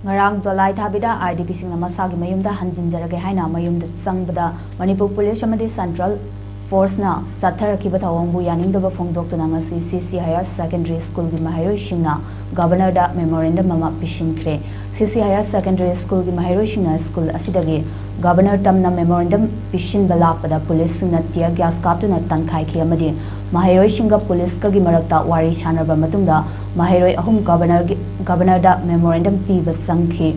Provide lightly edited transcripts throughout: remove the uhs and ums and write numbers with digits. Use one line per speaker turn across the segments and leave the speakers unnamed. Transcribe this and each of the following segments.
Ngarang dolai thabida IDP singna masagi mayumda hanjinjarage haina mayumda changbada Manipur Police amadi Central Force na sathar ki bathawangbu yaningdaba phongdoktuna ngasi CC Higher Secondary School gi maheiroi singna Governor da memorandum mama pishinkre CC Higher Secondary School gi maheiroi singna school ashidagi Governor tamna memorandum pishin balakpada police singna tear gas kaptuna tankhai ki amadi maheiroi singa police ka gi marakta wari chanaba matungda maheiroi ahum governor da memorandum piba changkhi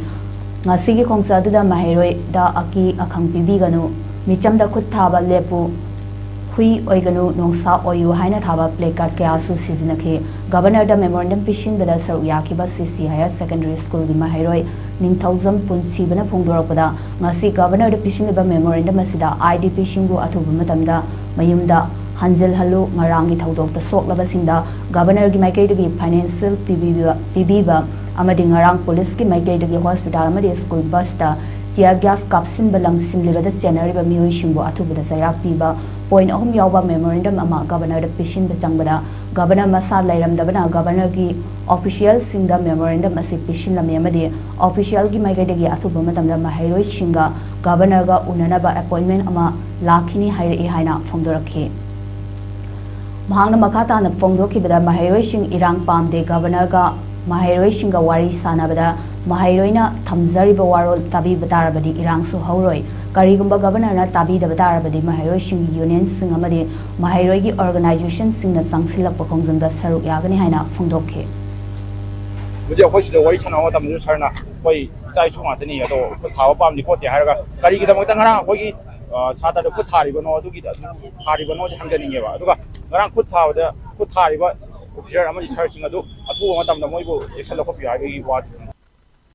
ngasi gi khongsa da maheiroi da aki akhang pibi ganu micham da khut thaba lepu hui oiganu nongsa oyu haina thaba placard kya su sizinakhe governor da memorandum pishin bada saru yakiba CC Higher Secondary School gi maheiroi ningthauzam punsi bana phongdorapada ngasi governor da pishin ba memorandum asida IDP singbu athubu matamda mayumda hanjil halu ngarangi thaudok ta soklaba singda governor gi maikai gi financial pibiba amadi ngarang police gi maikai gi hospital amadi school bus ta tear gas kapsin balang simlibada january ba mioi singbu athubu da sayak piba point ahum yawba memorandum ama governor da pishin ba changbada governor masa lairamdabana governor gi official singda memorandum asi pishin lamye amadi official gi maikai gi athubu matamda maheiroi singa governor ga unana ba appointment ama lakhini haire haina phongdorakhi Mahangna makata na phongdoki bada maheiroi sing irang pamde governor ga maheiroi singa wari sanabada maheiroi na thamjari ba warol tabi batarabadi irang su hauroi karigumba governor na tabi da batarabadi maheiroi sing union sing amadi maheiroi gi organization sing na sangsilak pakhongjang da saruk yagani haina phongdokhe
mujhe khoi sida wari chana wa tamju sarna koi chai chunga tani ado thawa pam ni pote haraga kari gi damang tangara koi gi chata da khut thari bano adu gi thari bano hangani nge ba aduga ngarang khut thawa da khut thari ba officer amani searching adu athu ma tamda moi bo action la ko pi agi wa